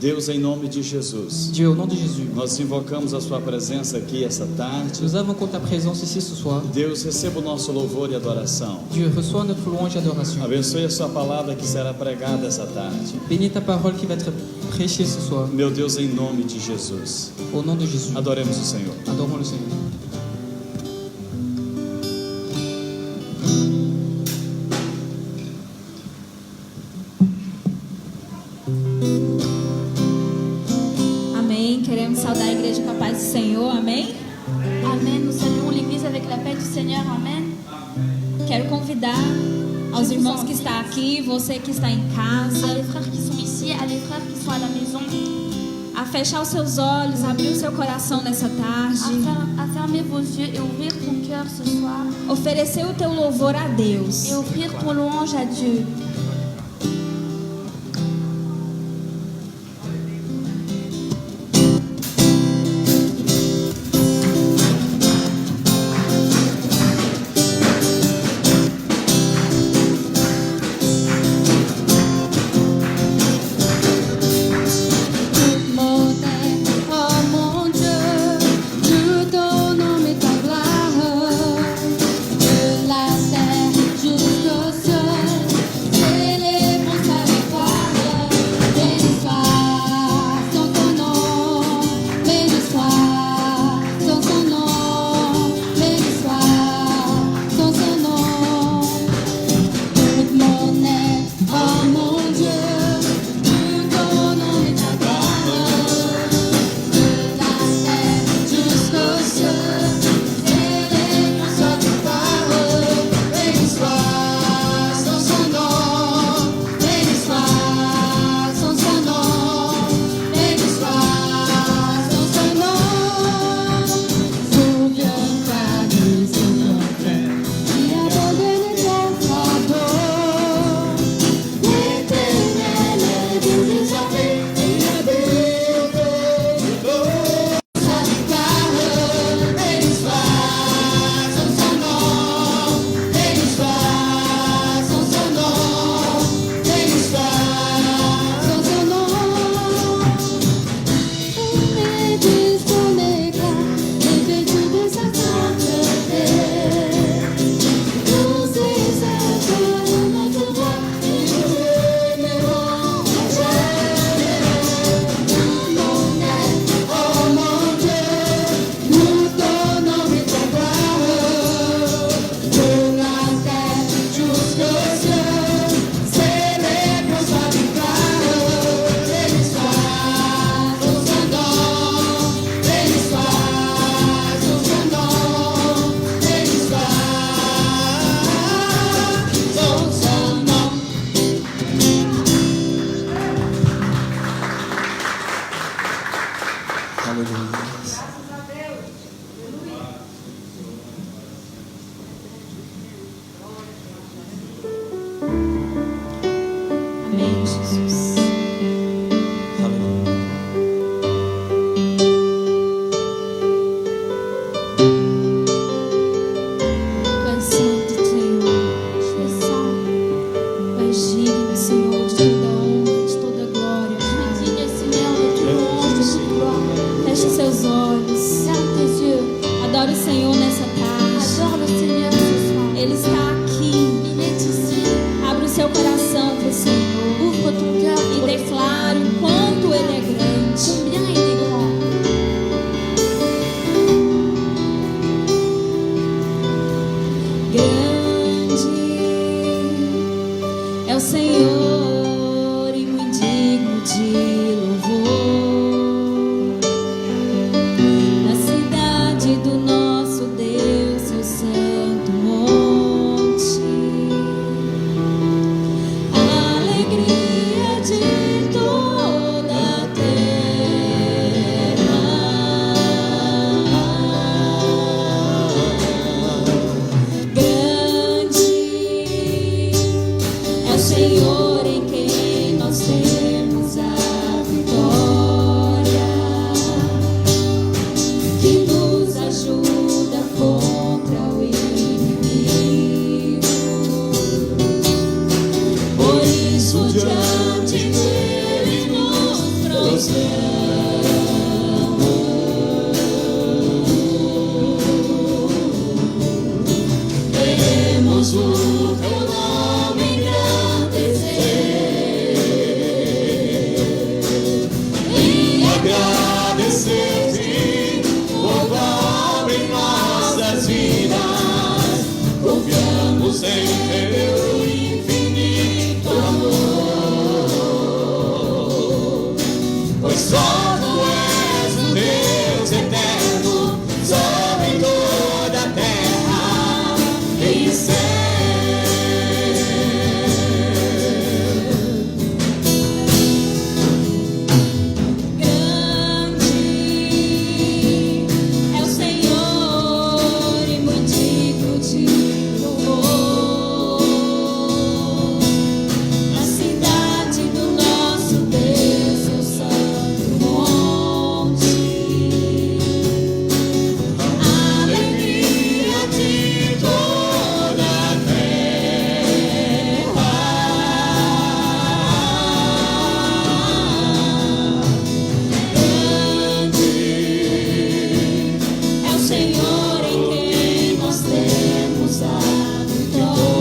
Deus, em nome de Jesus, Dieu, au nom de Jésus, nós invocamos a sua presença aqui essa tarde. nous invoquons ta présence ici ce soir. Deus, receba o nosso louvor e adoração. Dieu, reçois notre louange et adoration. Abençoe a sua palavra que será pregada essa tarde. Bénis ta parole qui va être prêchée ce soir. Meu Deus, em nome de Jesus, Au nom de Jésus, adoremos o Senhor. adorons le Seigneur. Amém. Queremos saudar a igreja com a paz do Senhor. Amém. Amen. Nous saluons l'église avec la paix du Seigneur. Amen. Quero convidar aos irmãos que estão aqui, você que está em À casa, les frères qui sont ici, à les frères qui sont à la maison, a fechar os seus olhos, abrir o seu coração nessa tarde, à fermer vos yeux et ouvrir ton cœur ce soir oferecer o teu louvor a Deus. et offrir ton louange à Dieu. Amém, Jesus. Tu és santo, Senhor. Tu es saint, Tu és digno, Senhor, de toda honra, de toda glória. tu es digne, Seigneur, de toute louange, de toute gloire. Feche os seus olhos. Ferme tes yeux, Adore o Senhor nessa tarde. adore le Seigneur ce soir. Ele está aqui. Il est ici. Abra o seu coração para o Senhor. Ouvre ton cœur E declare o quanto Ele é grande. combien il est grand. Grande é o Senhor e muito digno de louvor. Na cidade do nosso Deus, seu santo monte, a alegria de toda a terra. Grande é o Senhor em quem nós temos a Queremos o teu nome engrandecer e agradecer-te por tua obra em nossas vidas. Confiamos em teu infinito amor, pois só tu és um Deus eterno sobre toda a terra e céu. Grande é o Senhor e muito digno de louvor. Na cidade do nosso Deus, seu santo monte, alegria de toda a terra. Grande é o Senhor em quem nós temos a vitória,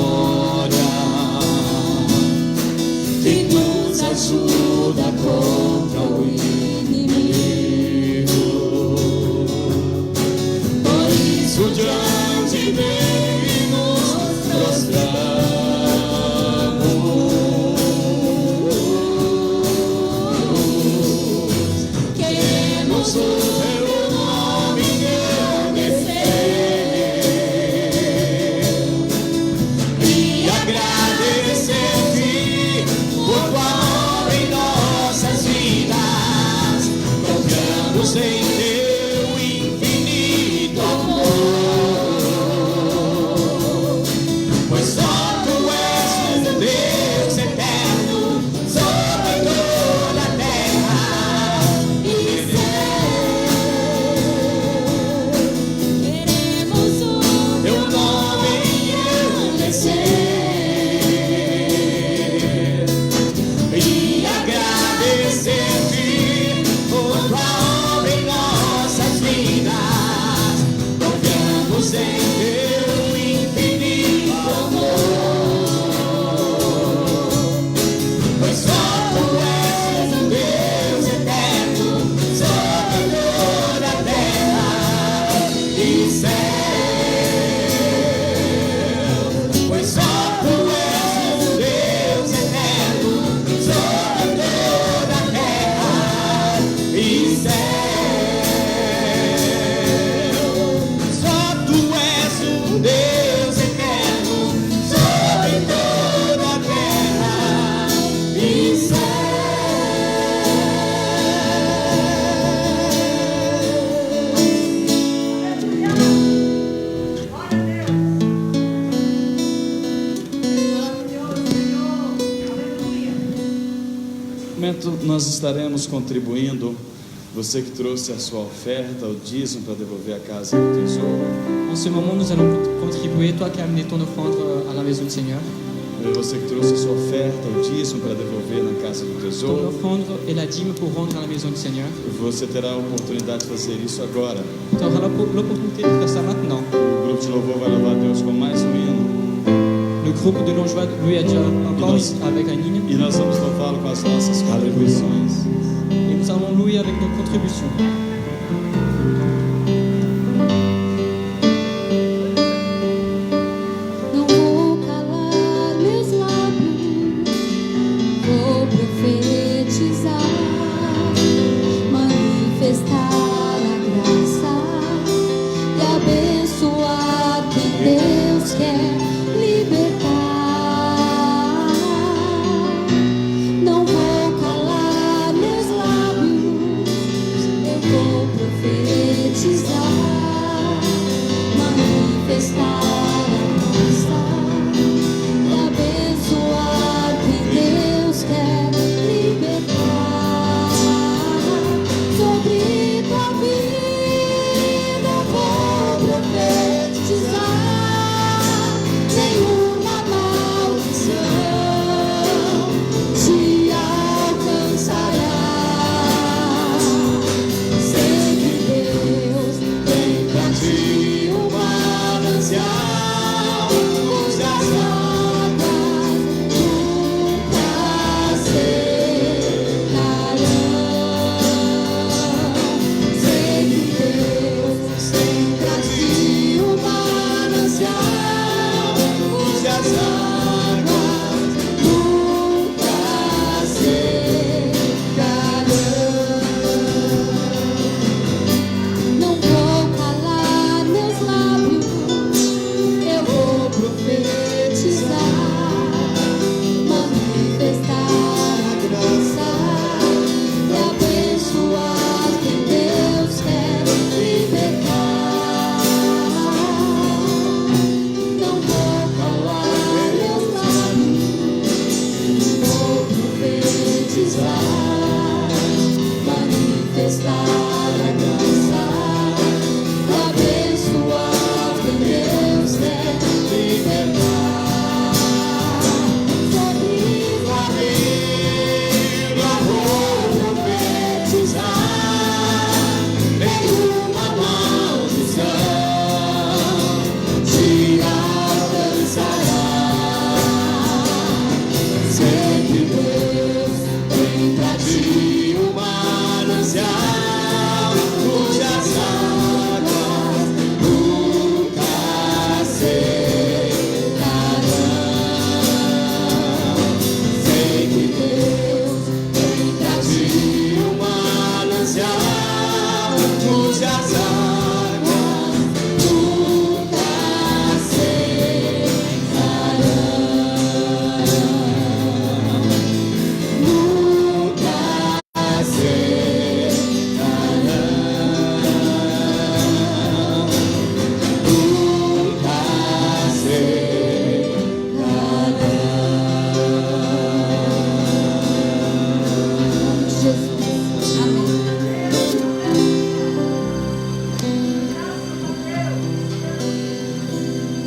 que nos ajuda contra o inimigo. Por isso diante dele nos prostramos. Queremos o teu nome engrandecer e agradecer-te por tua obra em nossas vidas. Confiamos em teu infinito amor, pois só tu és um Deus eterno sobre toda a terra e céu. Queremos o teu nome engrandecer e agradecer-te por tua obra em nossas vidas. Confiamos em teu infinito amor, pois só tu és um Deus eterno sobre toda a terra e céu. Pois só tu és um Deus eterno sobre toda a terra e céu. Só tu és um Deus eterno sobre toda a terra e céu. Momento nós estaremos contribuindo. Você que trouxe a sua oferta, o dízimo para devolver à casa do tesouro. En ce moment, nous allons contribuer, toi qui as amené ton offrande à la maison du Seigneur. E você que trouxe a sua oferta, o dízimo para devolver na casa do Ton tesouro. offrande et la dîme pour rendre à la maison du Seigneur. Você terá a oportunidade de fazer isso agora. Tu auras l'opportunité de faire ça maintenant. O grupo de louvor vai louvar a Deus com mais um hino. Le groupe de louange lui a déjà encore avec un hymne. E nós vamos louvá-lo com as nossas contribuições. Et nous allons louer avec nos contributions. Não vou calar meus lábios, vou profetizar, manifestar a graça e abençoar quem Deus quer libertar. Não vou calar meus lábios, eu vou mude as águas, nunca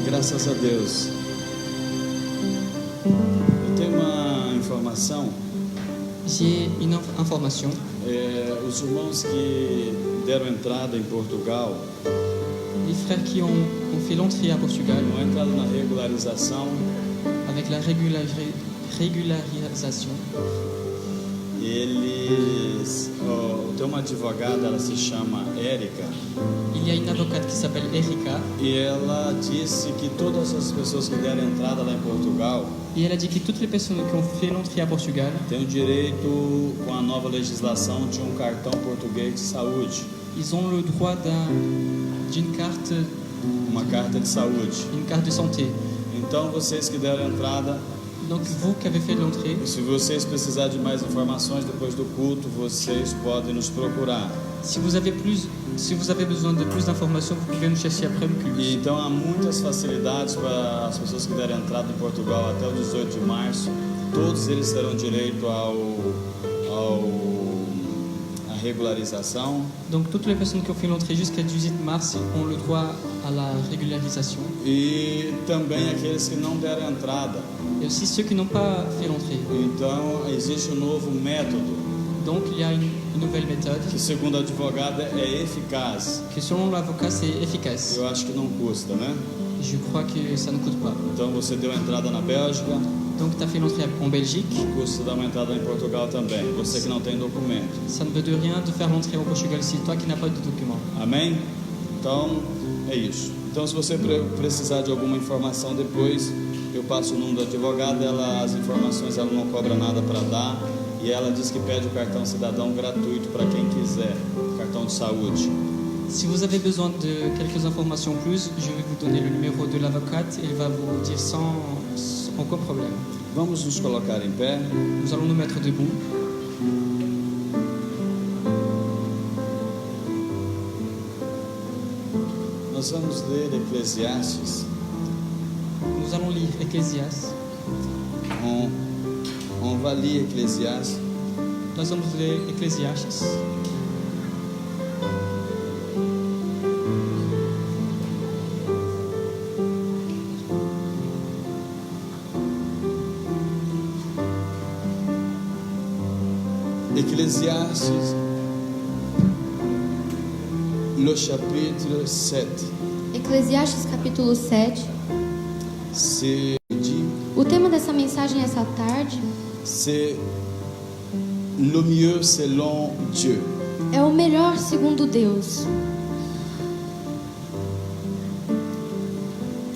Graças a Deus. Eu tenho uma informação. J'ai une information. Os irmãos que deram entrada em Portugal, Les frères qui ont fait l'entrée à Portugal não entrado na regularização, avec la régularisation, eles, tem uma advogada, ela se chama Érica, il y a une avocate qui s'appelle Erika e ela disse que todas as pessoas que deram entrada lá em Portugal et elle a dit que toutes les personnes qui ont fait l'entrée à Portugal, têm o direito, com a nova legislação, de um cartão português de saúde, ils ont le droit d'une carte, uma carta de saúde. une carte de santé. Então, vocês que deram entrada, Donc vous qui avez fait l'entrée, se vocês precisarem de mais informações depois do culto, vocês podem nos procurar. si vous avez besoin de plus d'informations, vous pouvez nous chercher après le culte. E então há muitas facilidades para as pessoas que deram entrada em Portugal até o 18 de março. Todos eles terão direito à regularização. Donc toutes les personnes qui ont fait l'entrée jusqu'à 18 mars ont le droit à la régularisation. E também aqueles que não deram entrada. Et aussi ceux qui n'ont pas fait l'entrée. Então existe um novo método Donc il y a une nouvelle méthode que, segundo a advogada, é eficaz. qui selon l'avocat c'est efficace. Eu acho que não custa, né? Je crois que ça ne coûte pas. Então você deu entrada na Bélgica, Donc tu as fait l'entrée en Belgique. custa dar uma entrada em Portugal também. Você que não tem documento. Ça ne veut de rien de faire l'entrée au Portugal si toi qui n'as pas de document. Amém? Então é isso. Então, se você precisar de alguma informação depois, eu passo o número da advogada. As informações ela não cobra nada para dar. E ela diz que pede o cartão cidadão gratuito para quem quiser, cartão de saúde. Si vous avez besoin de quelques informations plus, je vais vous donner le numéro de l'avocate et elle va vous dire sans aucun problème. Vamos nos colocar em pé. Nous allons nous mettre debout. Nós vamos ler Eclesiastes. Nous allons lire Ecclésiaste. On va lire Eclesiastes. Nós vamos ler Eclésiastes. Ecclésiastes, le chapitre 7. Eclesiastes capítulo 7. C'est dit, O tema dessa mensagem essa tarde c'est le mieux selon Dieu. é o melhor segundo Deus.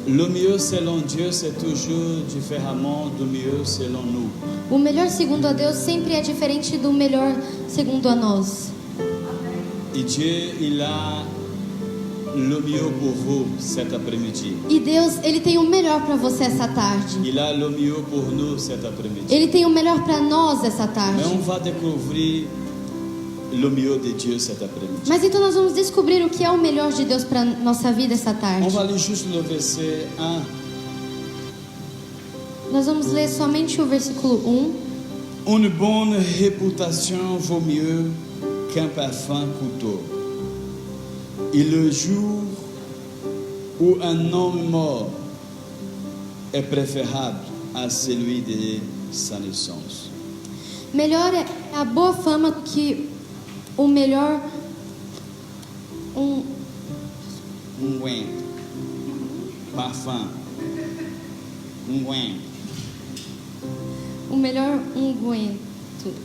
Le mieux selon Dieu, c'est toujours différemment du mieux selon nous. O melhor segundo a Deus sempre é diferente do melhor segundo a nós. Et Dieu, il a le mieux pour vous cet après-midi. E Deus, Ele tem o melhor para você essa tarde. Il a le mieux pour nous cet après-midi. Ele tem o melhor para nós essa tarde. Mais on va découvrir le mieux de Dieu cet après-midi. Mas então nós vamos descobrir o que é o melhor de Deus para nossa vida essa tarde. On va lire juste le verset 1. Nós vamos ler somente o versículo 1. Une bonne réputation vaut mieux qu'un parfum coûteux. Et le jour où un homme mort est préférable à celui de sa naissance. Melhor é a boa fama do que o melhor Unguento. Parfum. Unguento. o melhor unguento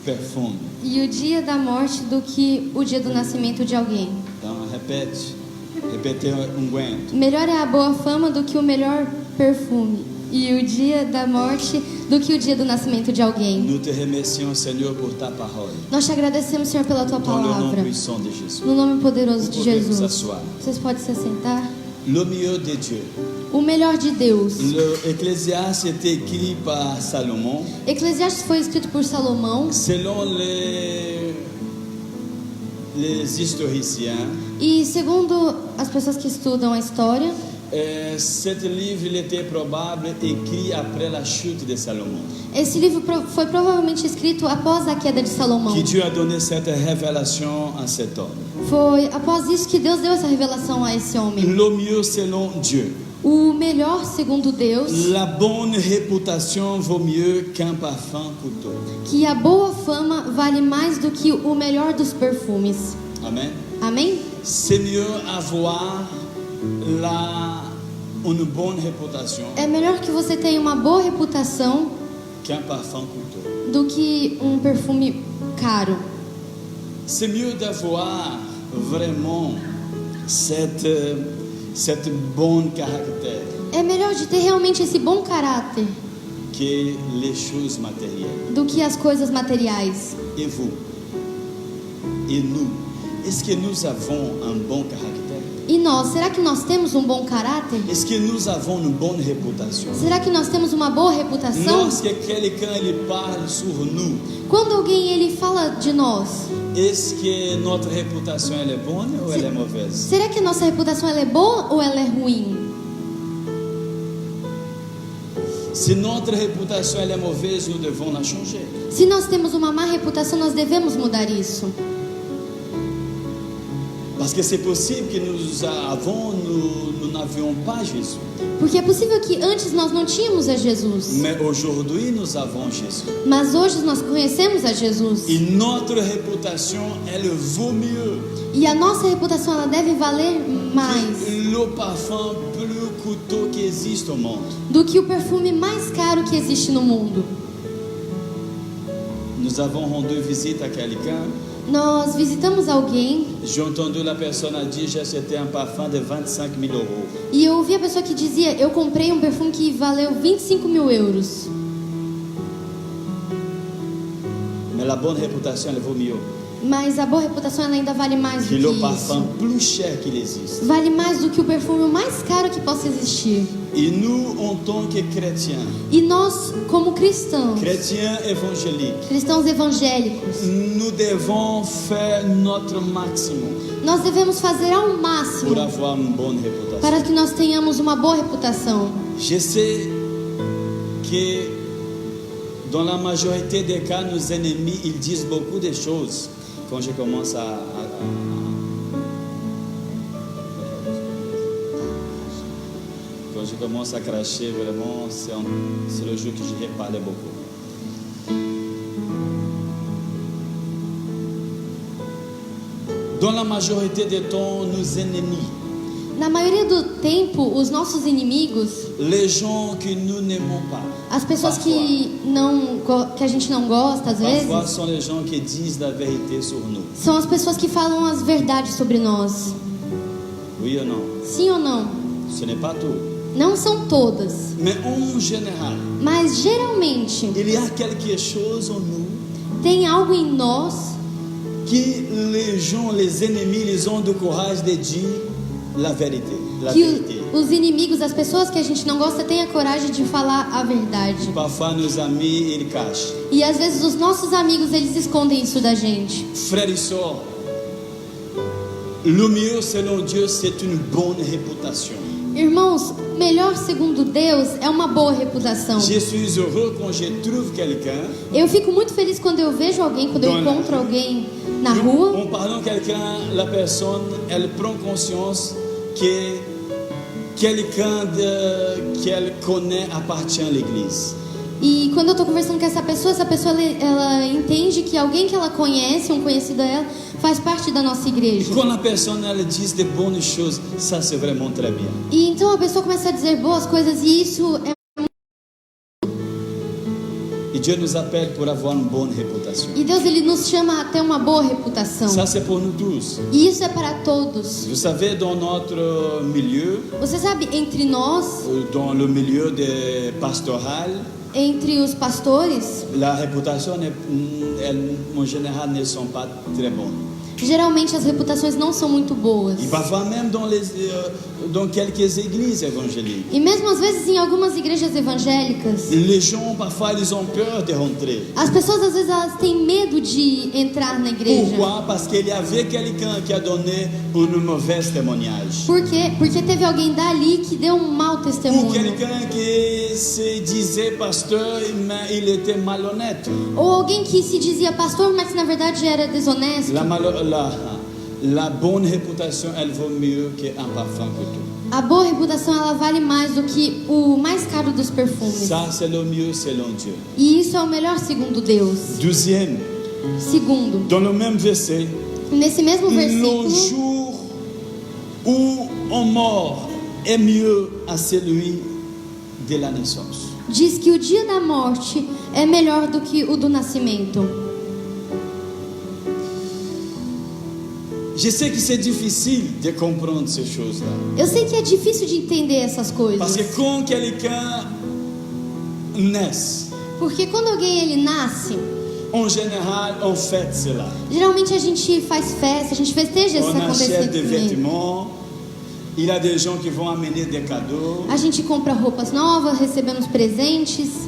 Perfume. e o dia da morte do que o dia do nascimento de alguém. Então, repete. Repetir unguento. Melhor é a boa fama do que o melhor perfume. e o dia da morte do que o dia do nascimento de alguém. Nous te remercions, Seigneur, pour ta parole. Nós te agradecemos, Senhor, pela tua Dans le nom palavra. puissant de Jésus. No nome poderoso Vous de pouvez vous Jesus. asseoir. Vocês podem se assentar. Le mieux de Dieu. O melhor de Deus. Le Ecclésiaste est écrit par Salomon. Eclesiastes foi escrito por Salomão. Selon les historiciens, E segundo as pessoas que estudam a história, cet livre il était probable écrit après la chute de Salomon. esse livro foi provavelmente escrito após a queda de Salomão. Que Dieu a donné cette révélation à cet homme. Foi após isso que Deus deu essa revelação a esse homem. Le mieux selon Dieu. O melhor segundo Deus, La bonne réputation vaut mieux qu'un parfum coûteux. que a boa fama vale mais do que o melhor dos perfumes. Amen. Amém? C'est mieux avoir une bonne réputation É melhor que você tenha uma boa reputação qu'un parfum coûteux. do que um perfume caro. C'est mieux d'avoir vraiment cette bon caractère É melhor de ter realmente esse bom caráter que les choses matérielles. do que as coisas materiais. Et vous? Et nous? Est-ce que nous avons un bon caractère? E nós, será que nós temos um bom caráter? Est-ce que nous avons une bonne réputation? Será que nós temos uma boa reputação? Lorsque quelqu'un il parle sur nous, Quando alguém ele fala de nós, est-ce que notre réputation elle est bonne ou elle est mauvaise? será que a nossa reputação ela é boa ou ela é ruim? Si notre réputation elle est mauvaise, nous devons la changer. Se nós temos uma má reputação, nós devemos mudar isso. Parce que c'est possible que nous n'avions pas Jésus. Porque é possível que antes nós não tínhamos a Jesus, Mais aujourd'hui, nous avons Jésus. mas hoje nós conhecemos a Jesus. Et notre réputation, elle vaut mieux E a nossa reputação ela deve valer mais que le parfum plus coûteux qui existe au monde. do que o perfume mais caro que existe no mundo. Nous avons rendu visite à quelqu'un. Nós visitamos alguém J'ai entendu la personne a dit j'ai acheté un parfum de 25 000 euros. e eu ouvi a pessoa que dizia: eu comprei um perfume que valeu 25 mil euros. Mais la bonne réputation, elle vaut mieux Mas a boa reputação ela ainda vale mais que do le que parfum isso. plus cher qu'il existe. Vale mais do que o perfume mais caro que possa existir. Et nous, en tant que chrétiens, E nós, como cristãos cristãos evangélicos, nous devons faire notre maximum nós devemos fazer ao máximo pour avoir une bonne réputation. para que nós tenhamos uma boa reputação. Je sais que dans la majorité des cas, nos ennemis, ils disent beaucoup de choses. Quand je commence quand je commence à cracher, vraiment, c'est le jour que je vais parler beaucoup. Dans la majorité des temps, nos ennemis, Na maioria do tempo, os nossos inimigos, les gens que nous n'aimons pas, as pessoas que a gente não gosta às parfois vezes, sont les gens qui disent la vérité sur nous. são as pessoas que falam as verdades sobre nós. Oui ou non? Sim ou não? Ce n'est pas tout. Não são todas, Mais en général, mas geralmente il y a quelque chose en nous tem algo em nós que les gens, les ennemis, ils ont le courage de dire la vérité. La que vérité. os inimigos, as pessoas que a gente não gosta, têm a coragem de falar a verdade. Parfois, nos amis, ils cachent. E às vezes os nossos amigos, eles escondem isso da gente. Frères et sœurs, le mieux selon Dieu, c'est une bonne réputation. Irmãos, melhor segundo Deus é uma boa reputação. Je suis heureux quand je trouve quelqu'un. Eu fico muito feliz quando eu vejo alguém, quando eu encontro alguém na rua. En parlant quelqu'un, la personne, elle prend conscience que quelqu'un qu'elle connaît appartient à l'église. E quando eu tô conversando com essa pessoa ela entende que alguém que ela conhece, um conhecido dela, faz parte da nossa igreja. Quand la personne elle dit de bonnes choses, ça c'est vraiment très bien. E então a pessoa começa a dizer boas coisas e isso é Et Dieu nous appelle pour avoir une bonne réputation. E Deus ele nos chama a ter uma boa reputação. Ça, c'est pour nous tous. E isso é para todos. Vous savez, dans notre milieu, Você sabe, entre nós, dans le milieu des pastoral, entre os pastores, la réputation, en général, ne sont pas très bonnes. geralmente as reputações não são muito boas. Il va voir même dans quelques églises évangéliques. E mesmo às vezes em algumas igrejas evangélicas, Les gens, parfois, ils ont peur de rentrer. as pessoas às vezes elas têm medo de entrar na igreja. Pourquoi? Parce qu'il y avait quelqu'un qui a donné une mauvaise témoignage. Por quê? Porque teve alguém dali que deu um mau Ou testemunho. quelqu'un qui se disait pasteur, mais il était malhonnête. Ou alguém que se dizia pastor, mas na verdade era desonesto. La bonne réputation, elle vaut mieux qu'un parfum que tout. A boa reputação ela vale mais do que o mais caro dos perfumes. Ça, c'est le mieux selon Dieu. E isso é o melhor segundo Deus. Deuxième, Segundo, dans le même verset, nesse mesmo le versículo, jour où on mort est mieux à celui de la naissance. diz que o dia da morte é melhor do que o do nascimento. Je sais que c'est difficile de comprendre ces choses-là. Eu sei que é difícil de entender essas coisas. Parce que quand quelqu'un naît, Porque quando alguém ele nasce, en général, on fête cela. geralmente a gente faz festa, a gente festeja esse On achète des acontecimento. vêtements. Il y a des gens qui vont amener des cadeaux. A gente compra roupas novas, recebemos presentes.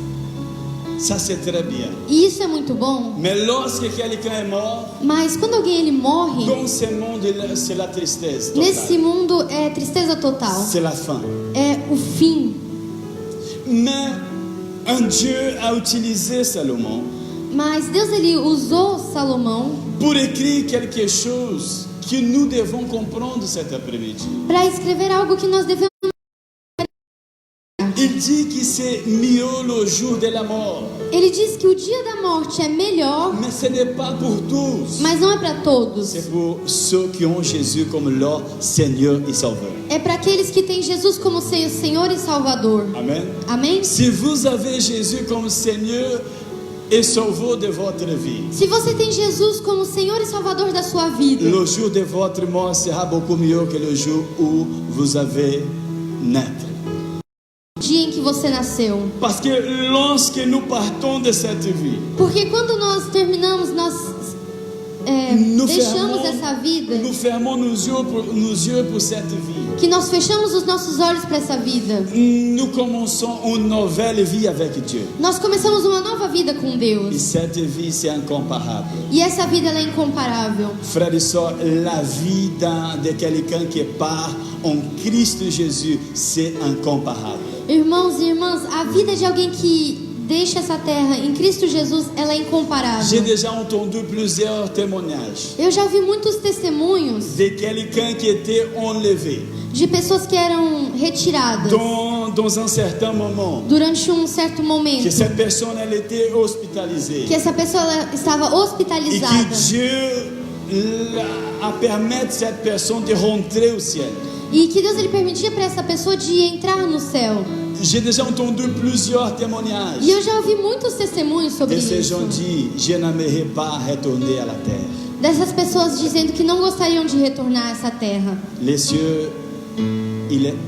Ça, c'est très bien. E isso é muito bom. Mais lorsque quelqu'un est mort, Mas quando alguém ele morre, dans ce monde, c'est la tristesse nesse totale. mundo é tristeza total. C'est la fin. É o fim. Mais un Dieu a utilisé Salomon Mas Deus ele usou Salomão pour écrire quelque chose que nous devons comprendre cet après-midi. para escrever algo que nós devemos. Il dit que c'est mieux le jour de la mort. Ele diz que o dia da morte é melhor, Mais ce n'est pas pour tous. mas não é para todos. C'est pour ceux qui ont Jésus comme leur Seigneur et Sauveur. É para aqueles que têm Jesus como seu Senhor e Salvador. Amen. Amém? Si vous avez Jésus comme Seigneur et Sauveur de votre vie, Se você tem Jesus como Senhor e Salvador da sua vida, le jour de votre mort sera beaucoup mieux que le jour où vous avez naître. o dia em que você nasceu. Parce que lorsque nous partons de cette vie, Porque quando nós terminamos, nós deixamos essa vida, nous fermons nos yeux pour cette vie. que nós fechamos os nossos olhos para essa vida. Nous commençons une nouvelle vie avec Dieu. Nós começamos uma nova vida com Et Deus. cette vie, c'est incomparable. E essa vida ela é incomparável. Frères et sœurs, la vie de quelqu'un qui part en Christ Jésus, c'est incomparable. Irmãos e irmãs, a vida de alguém que deixa essa terra em Cristo Jesus, ela é J'ai incomparável. déjà entendu plusieurs témoignages Eu já vi muitos testemunhos de quelqu'un qui était enlevé de pessoas que eram retiradas dans un certain moment, durante um certo momento, que cette personne elle était hospitalisée que essa pessoa ela estava et que hospitalizada Dieu a permis à cette personne de rentrer au ciel. e que Deus ele permitia para essa pessoa de entrar no céu. J'ai déjà entendu plusieurs témoignages E eu já ouvi muitos testemunhos sobre de ces isso. gens dit, je n'aimerais pas retourner à la terre. Dessas pessoas dizendo que não gostariam de retornar a essa terra. Les cieux,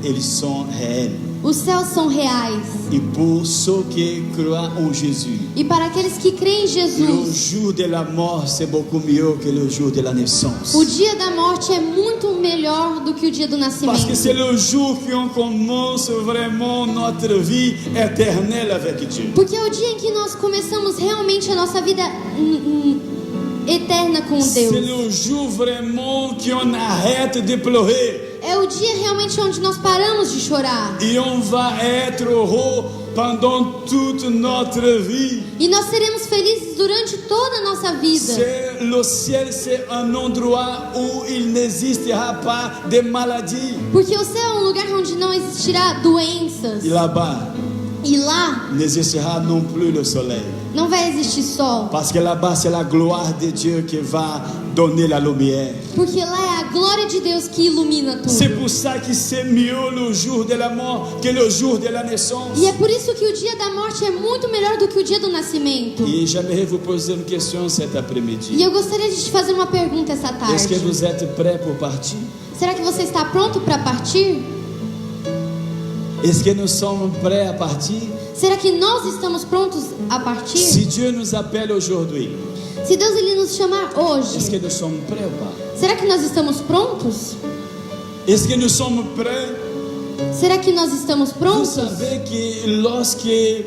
ils sont réels. Os céus são reais. Et pour ceux qui croient en Jésus, E para aqueles que creem em le Jesus, jour de la mort, c'est beaucoup mieux que le jour de la naissance. o dia da morte é muito melhor do que o dia do Parce que nascimento. c'est le jour qu'on commence vraiment notre vie éternelle avec Dieu. Porque é o dia em que nós começamos realmente a nossa vida eterna com C'est Deus. le jour vraiment qu'on arrête de pleurer. É o dia realmente onde nós paramos de chorar. Et on va être heureux pendant toute notre vie. E nós seremos felizes durante toda a nossa vida. Le ciel, c'est un endroit où il n'existera pas de maladie. Porque o céu é um lugar onde não existirá doenças. Et là-bas, E lá n'existera non plus le soleil. Não vai existir sol. Parce que là-bas, c'est la gloire de Dieu qui va donner la lumière. Porque lá é a glória de Deus que ilumina C'est tudo. pour ça que c'est mieux le jour de la mort que le jour de la naissance. E é por isso que o dia da morte é muito melhor do que o dia do nascimento. Et j'aimerais vous poser une question cet E après-midi. eu gostaria de te fazer uma pergunta essa Est-ce que tarde. vous êtes prêts pour partir? Será que você está pronto para partir? Est-ce que nous sommes prêts à partir? Será que nós estamos prontos a partir? Si Dieu nous appelle aujourd'hui, Se Deus ele nos chamar est-ce que hoje, nous sommes prêts ou pas? será que nós estamos prontos? Est-ce que nous sommes prêts? Será que nós estamos Vous prontos? savez que lorsque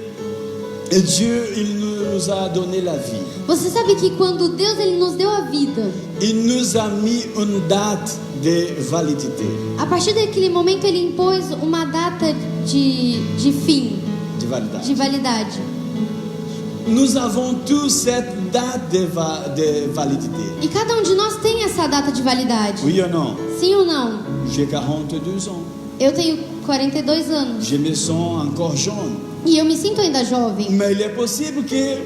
Dieu il nous a donné la vie, Você sabe que quando Deus ele nos deu a vida, il nous a mis une date de validité, a partir daquele momento ele impôs uma data de fim, de validade. de validade. Nous avons tous cette date de validité. E cada um de nós tem essa data de validade. Oui ou non? Sim ou não? J'ai 42 ans. Eu tenho 42 anos Je me sens encore jeune. e eu me sinto ainda jovem. Mais il est possible que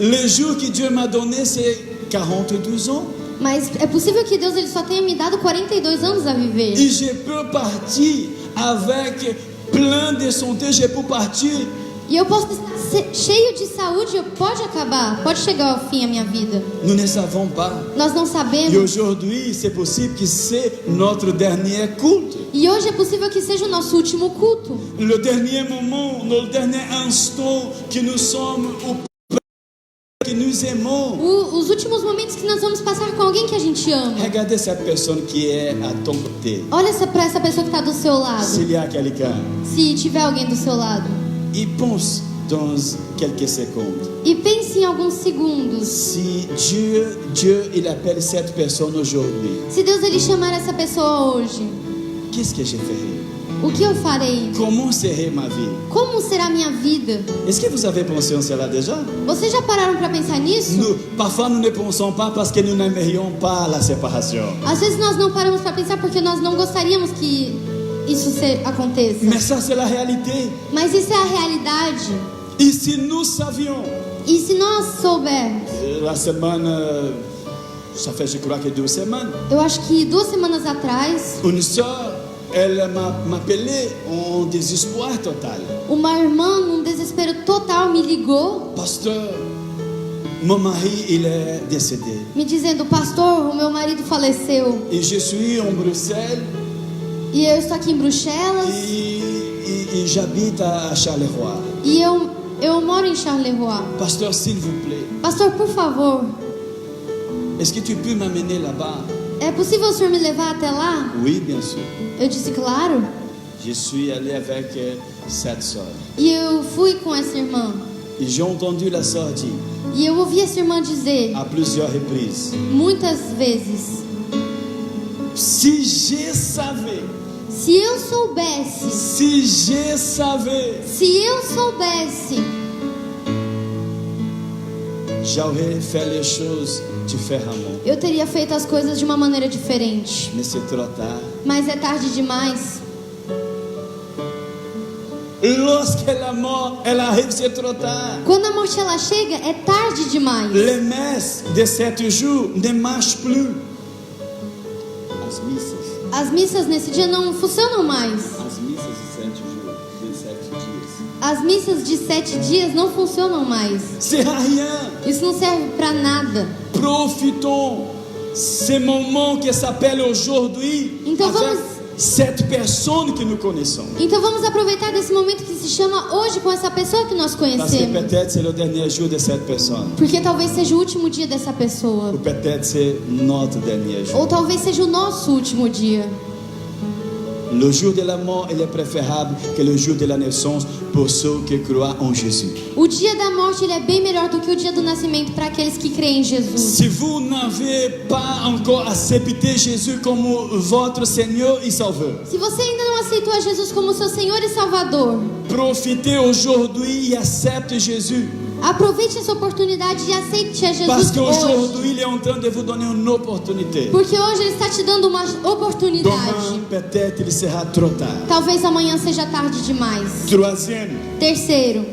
le jour que Dieu m'a donné, c'est 42 ans. Mas é possível que Deus ele só tenha me dado 42 anos a viver. Et je peux partir avec plein de santé, je peux partir. E eu posso estar cheio de saúde, pode acabar, pode chegar ao fim a minha vida. Nous ne savons pas. Nós não Et sabemos. aujourd'hui, c'est possible que c'est notre dernier culte. E hoje é possível que seja o nosso último culto. Le dernier moment, le dernier instant que nous sommes au que nous aimons. Os últimos momentos que nós vamos passar com alguém que a gente ama. Regardez cette personne qui est à ton côté. Olha para essa pessoa que está do seu lado. S'il y a quelqu'un, Se tiver alguém do seu lado. il pense dans quelques secondes. E pense em alguns segundos. Si Dieu, il appelle cette personne aujourd'hui, Se Deus ele chamar essa pessoa hoje, qu'est-ce que je ferai? o que eu farei? Comment serait ma vie? Como será a minha vida? Est-ce que vous avez pensé en cela déjà? Vocês já pararam para pensar nisso? Parfois, nous ne pensons pas parce que nous n'aimerions pas la séparation. Às vezes nós não paramos para pensar porque nós não gostaríamos que isso aconteça. Mais ça, c'est la réalité. Mas isso é a realidade. Et si nous savions, E se nós soubermos, la semaine, ça fait je crois que 2 semaines, eu acho que 2 semanas atrás, une soeur, elle m'appelait en désespoir total. uma irmã, num desespero total, me ligou, Pasteur, mon mari, il est décédé. me dizendo: pastor, o meu marido faleceu. Et je suis en Bruxelles E eu estou aqui em Bruxelas. et j'habite à Charleroi. E eu moro em Charleroi. Pasteur, s'il vous plaît, Pastor, por favor, est-ce que tu peux m'amener là-bas? é possível o senhor me levar até lá? Oui, bien sûr. Eu disse: claro. Je suis allé avec cette soeur. E eu fui com essa irmã. Et j'ai entendu la sœur dire E eu ouvi essa irmã dizer à plusieurs reprises, muitas vezes: si je savais, se eu soubesse, si je savais, se eu soubesse, j'aurais fait les choses différemment. eu teria feito as coisas de uma maneira diferente. Mais c'est trop tard. Mas é tarde demais. Lorsque la mort, elle arrive, c'est trop tard. Quando a morte ela chega, é tarde demais. Les messes de 7 jours ne marchent plus. As missas. As missas nesse dia não funcionam mais. As missas de 7 jours, de 7 dias. As missas de 7 dias não funcionam mais. C'est à rien. Isso não serve para nada. Profitons ce moment qui s'appelle aujourd'hui Então avec vamos- cette personne que nous connaissons. Então vamos aproveitar desse momento que se chama hoje com essa pessoa que nós Parce que conhecemos. peut-être c'est le dernier jour de cette personne. Porque talvez seja o último dia dessa pessoa. Ou peut-être c'est notre dernier jour. Ou talvez seja o nosso último dia. Le jour de la mort, il est préférable que le jour de la naissance pour ceux qui croient en Jésus. O dia da morte ele é bem melhor do que o dia do nascimento para aqueles que creem em Jesus. Si vous n'avez pas encore accepté Jésus comme votre Seigneur et Sauveur, Se você ainda não aceitou a Jesus como seu Senhor e Salvador, profitez aujourd'hui et acceptez Jésus. aproveite essa oportunidade e aceite a Parce Jesus hoje. qu'aujourd'hui, il est en train de vous donner une opportunité. Porque hoje ele está te dando uma oportunidade. Demain, peut-être, il sera trop tard. Talvez amanhã seja tarde demais. Troisième, Terceiro,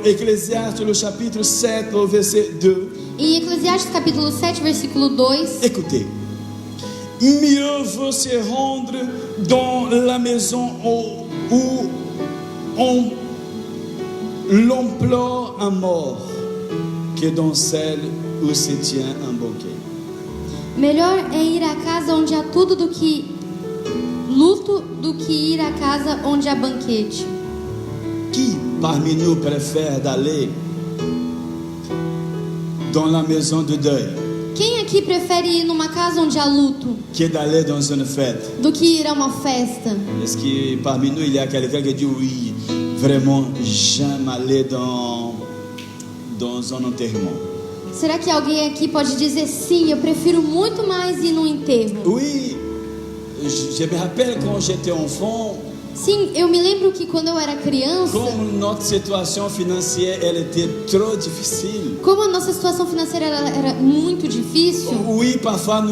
Dans Ecclésiaste, le chapitre 7, au verset 2, Em Eclesiastes capítulo 7, versículo 2, écoutez. Mieux vaut se rendre dans la maison où on l'implore un mort que dans celle où se tient un banquet. melhor é ir à casa onde há tudo do que luto do que ir à casa onde há banquete. Qui parmi nous préfère d'aller dans la maison de deuil Quem aqui prefere ir numa casa onde há luto que d'aller dans une fête? do que ir a uma festa? Est-ce que parmi nous il y a quelqu'un qui dit oui, vraiment j'aime aller dans un enterrement? Será que alguém aqui pode dizer sim, eu prefiro muito mais ir num enterro? Oui, je me rappelle quand j'étais enfant, Sim, eu me lembro que quando eu era criança, comme notre situation financière elle était trop difficile. como a nossa situação financeira era muito difícil, Oui, parfois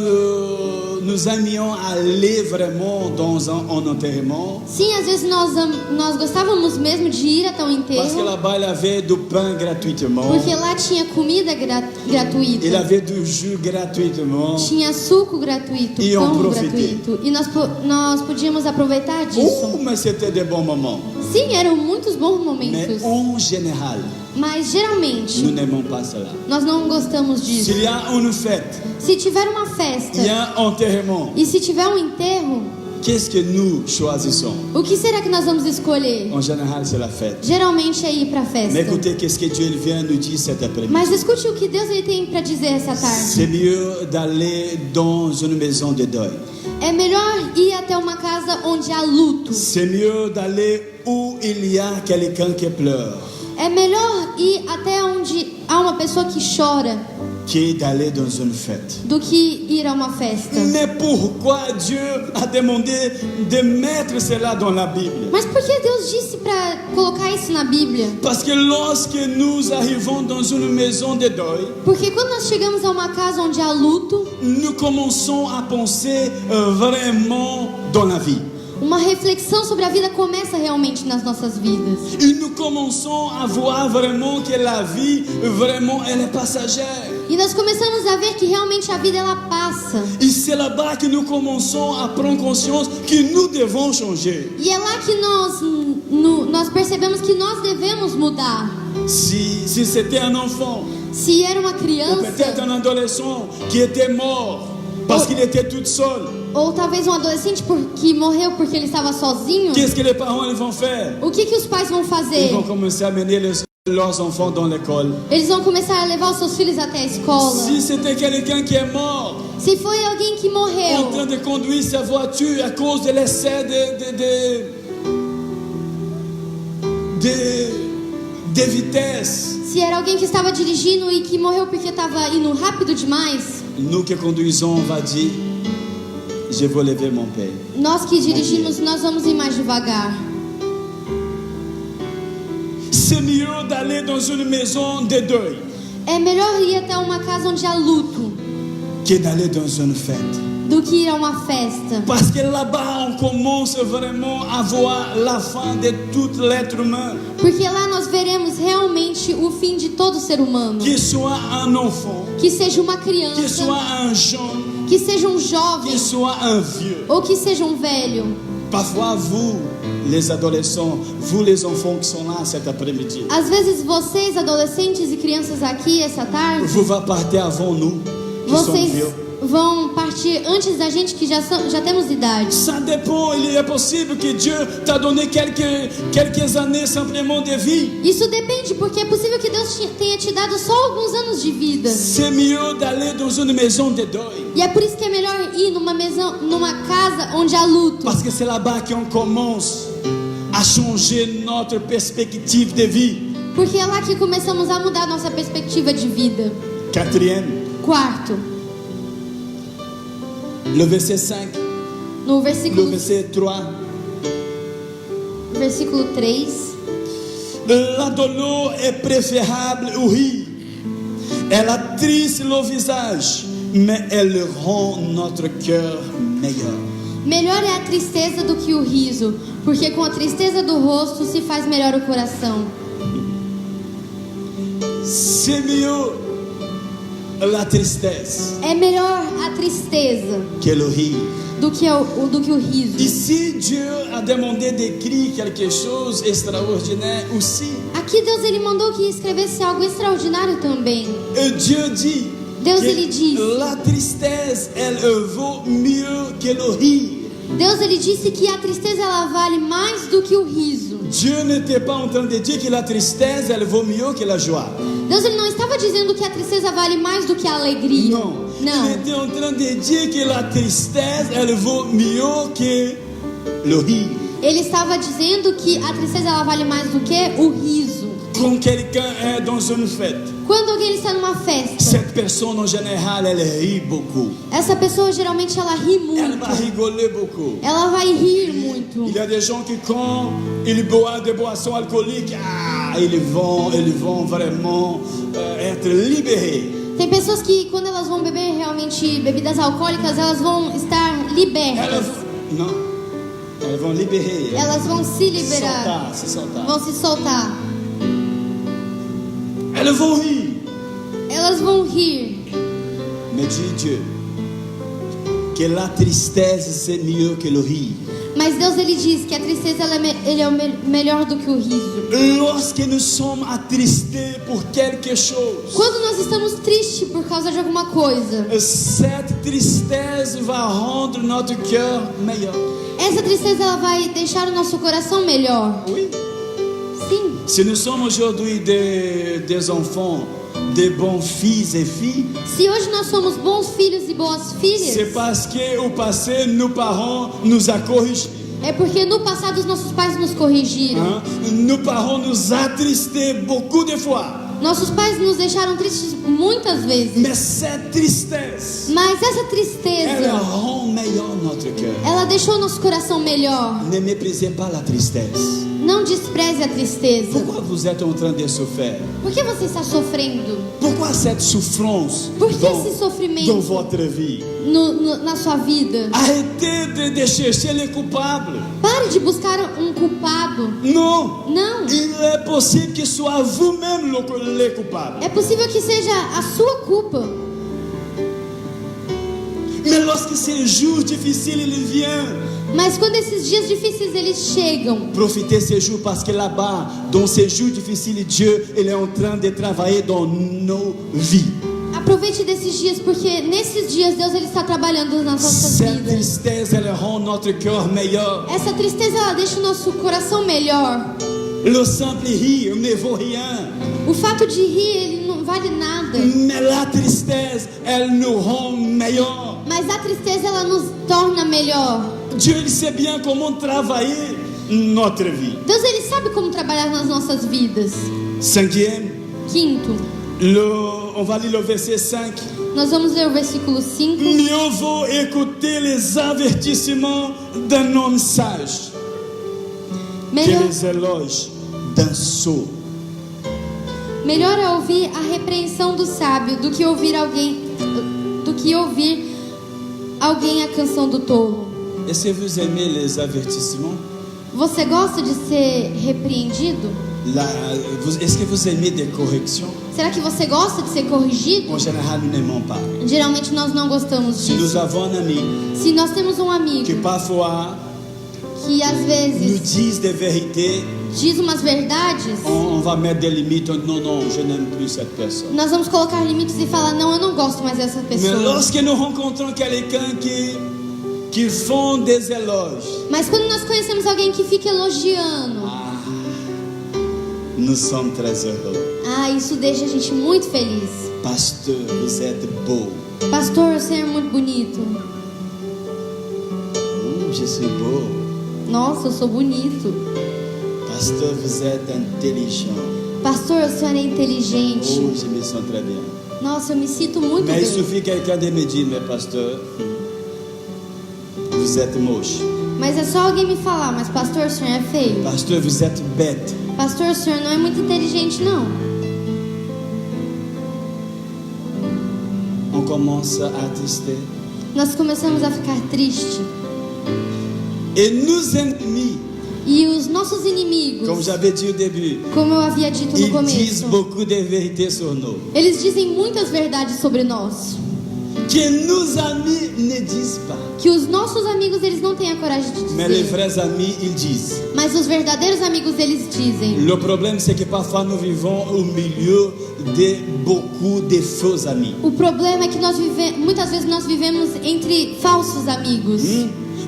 nous aimions aller vraiment dans un enterrement sim, às vezes nós gostávamos mesmo de ir até o parce que enterro, là-bas il y avait du pain gratuitement, porque lá tinha comida il y gratuita, avait du jus gratuitement. tinha suco gratuito, E pão profitei. gratuito, e nós podíamos aproveitar Oh, disso. mais c'était des bons moments. Sim, eram muitos bons Mais momentos, en général, mas geralmente nous n'aimons pas cela. nós não gostamos disso. S'il y a une fête, Se tiver uma il y festa a un enterrement, e se tiver um enterro, qu'est-ce que nous choisissons? o que será que nós vamos escolher? En général, c'est la fête. Geralmente é ir para a Mais festa. écoutez, qu'est-ce que Dieu il vient nous dire cet après-midi? Mas escute o que Deus ele tem para dizer essa tarde. C'est mieux d'aller dans une maison de deuil. É melhor ir até uma casa onde há luto. C'est mieux d'aller où il y a quelqu'un qui pleure É melhor ir até onde há uma pessoa que chora que d'aller dans une fête. do que ir a uma festa. Mais pourquoi Dieu a demandé de mettre cela dans la Bible? Mas por que Deus disse para colocar isso na Bíblia? Parce que lorsque nous arrivons dans une maison de deuil, Porque quando nós chegamos a uma casa onde há luto, nous commençons à penser vraiment dans la vie. uma reflexão sobre a vida começa realmente nas nossas vidas. Et nous commençons à voir vraiment que la vie, vraiment, elle est passagère. E nós começamos a ver que realmente a vida ela passa. Et c'est là-bas que nous commençons à prendre conscience que nous devons changer. E é lá que nós percebemos que nós devemos mudar. Si c'était un enfant, Se era uma ou peut-être criança, un adolescent qui était mort parce qu'il était tout seul, ou talvez um adolescente que morreu porque ele estava sozinho, qu'est-ce que les parents ils vont faire? o que os pais vão Ils fazer? vont commencer à mener leurs enfants dans l'école. Eles vão começar a levar os seus filhos até a escola. Si c'était quelqu'un qui est mort, Se foi alguém que en train morreu de conduire sa voiture à cause de l'excès de vitesse, se era alguém que estava dirigindo e que morreu porque estava indo rápido demais, nous qui conduisons, on va dire, je vais lever mon père. nós que dirigimos, nós vamos ir mais devagar. C'est mieux d'aller dans une maison de deuil É melhor ir até uma casa onde há luto que d'aller dans une fête. do que ir a uma festa. Parce que là-bas, on commence vraiment à voir la fin de tout l'être humain. Porque lá nós veremos realmente o fim de todo ser humano. Qu'il soit un enfant, Que seja uma qu'il criança, soit un jeune, que seja um jovem qu'il soit un vieux. ou que seja um velho. Parfois, vous, les adolescents, vous, les enfants qui sont là cet après-midi, Às vezes vocês, adolescentes e crianças aqui essa tarde, vous va partir avant nous, qui sommes vocês vieux. vão partir antes da gente que já temos idade. Ça dépend, il est possible que Dieu t'a donné quelques années simplement de vie. Isso depende, porque é possível que Deus tenha te dado só alguns anos de vida. C'est mieux d'aller dans une maison de deuil. E é por isso que é melhor ir numa casa onde há luto. Parce que c'est là-bas qu'on commence à changer notre perspective de vie. Porque é lá que começamos a mudar nossa perspectiva de vida. Quatrième, Quarto, le verset 5, no le versículo verset 3. 3. La douleur est préférable au rire. Elle attriste le visage, mais elle rend notre cœur meilleur. Melhor é a tristeza do que o riso, porque com a tristeza do rosto se faz melhor o coração. c'est mieux la tristesse É melhor a tristeza que le rire. do que o riso. Ici, Dieu a demandé d'écrire quelque chose d'extraordinaire aussi. Aqui Deus ele mandou que escrevesse algo extraordinário também. Et Dieu dit Deus que ele diz, la tristesse, elle vaut mieux que le rire. Deus ele disse que a tristeza ela vale mais do que o riso. Dieu n'était pas en train de dire que la tristesse, elle vaut mieux que la joie. Deus ele não estava dizendo que a tristeza vale mais do que a alegria. Non. Não. Il était en train de dire que la tristesse, elle vaut mieux que le rire. Ele estava dizendo que a tristeza ela vale mais do que o riso. Quand quelqu'un est dans une fête, Quando alguém está numa festa, cette personne en général, elle rit beaucoup. essa pessoa geralmente ela ri Elle muito. va rigoler beaucoup. Ela vai rir muito. Il y a des gens qui, quand ils boivent des boissons alcooliques, ils vont vraiment être libérés. Tem pessoas que quando elas vão beber realmente bebidas alcoólicas, elas vão estar libertas. Elles vont libérer. Elas vão se liberar. Se soltar. Vão se soltar. Elles vont rire. Elas vão rir. Mais dit Dieu que la tristesse c'est mieux que le rire. Mas Deus ele diz que a tristeza ele é melhor do que o riso. Lorsque nous sommes attristés pour quelque chose, Quando nós estamos tristes por causa de alguma coisa, cette tristesse va rendre notre cœur meilleur. essa tristeza ela vai deixar o nosso coração melhor. Oui. Sim. Si nous sommes aujourd'hui des enfants, des bons fils et filles, Se hoje nós somos bons filhos e boas c'est filhas, parce qu'au passé, nos parents nous a corrigés. é porque no passado os nossos pais nos corrigiram. Hein? Nos parents nous attristés beaucoup de fois. Nossos pais nos deixaram tristes muitas vezes. Mais cette tristesse, Mas essa elle tristeza, rend meilleur notre cœur. ela deixou o nosso coração melhor. Ne méprisez pas la tristesse. Não despreze a tristeza. Pourquoi vous êtes en train de souffrir? Por que você está sofrendo? Pourquoi cette souffrance Por que dans, esse sofrimento dans votre vie? na sua vida? Arrêtez de chercher les coupables. Pare de buscar um culpado. Non. Não. Il est possible que soit vous-même les coupables. É possível que seja a sua culpa. Mais lorsque ces jours difficiles ils viennent, Mas quando esses dias difíceis eles chegam, profitez ces jours parce que là-bas, dans ces jours difficiles, Dieu il est en train de travailler dans nos vies. aproveite desses dias, porque nesses dias Deus ele está trabalhando nas nossas Cette vidas. tristesse, elle rend notre cœur meilleur. Essa tristeza ela deixa o nosso coração melhor. Le simple rire ne vaut rien. O fato de rir ele não vale nada. Mais la tristesse, elle nous rend meilleur. Mas a tristeza ela nos torna melhor. Dieu il sait bien comment travailler notre vie. Deus ele sabe como trabalhar nas nossas vidas. Cinquième, Quinto, on va lire le verset 5. nós vamos ler o versículo 5. Mieux vaut écouter les avertissements d'un homme sage que Melhor, les éloges d'un sot. melhor é ouvir a repreensão do sábio do que ouvir alguém a canção do tolo. Est-ce que vous aimez les avertissements? Você gosta de ser repreendido? Est-ce que vous aimez des corrections? Será que você gosta de ser corrigido? En général, nous n'aimons pas. Geralmente nós não gostamos Si nous disso. avons un ami Se nós temos um que amigo parfois que às nous vezes dit des vérités, diz umas verdades, on va mettre des limites. Non, non, je n'aime plus cette personne. nós vamos colocar limites e falar: não, eu não gosto mais dessa Mais pessoa. lorsque nous rencontrons quelqu'un qui font des éloges, Mas quando nós conhecemos alguém que fica elogiando, nous sommes très heureux. isso deixa a gente muito feliz. Pasteur, vous êtes beau. Pastor, você é muito bonito. Je suis beau. Nossa, eu sou bonito. Pasteur, vous êtes intelligent. Pastor, o senhor é inteligente. Oh, je me sens très bien. Nossa, eu me sinto muito Mais il bem. suffit quelqu'un de me dire, mais pasteur, vous êtes moche. Mas é só alguém me falar: mas pastor, o senhor é feio. Pasteur, vous êtes bête. Pastor, o senhor não é muito inteligente, não. On commence à attrister. Nós começamos a ficar triste. Et nos ennemis, E os nossos inimigos, comme j'avais dit au début, como eu havia dito no ils disent começo, beaucoup de vérités sur nous. eles dizem muitas verdades sobre nós, Que nos amis ne disent pas. que os nossos amigos eles não têm a coragem de Mais les dizer, vrais amis, ils disent. mas os verdadeiros amigos eles dizem. Le problème, c'est que parfois nous vivons au milieu de beaucoup de faux amis. O problema é que muitas vezes nós vivemos entre falsos amigos.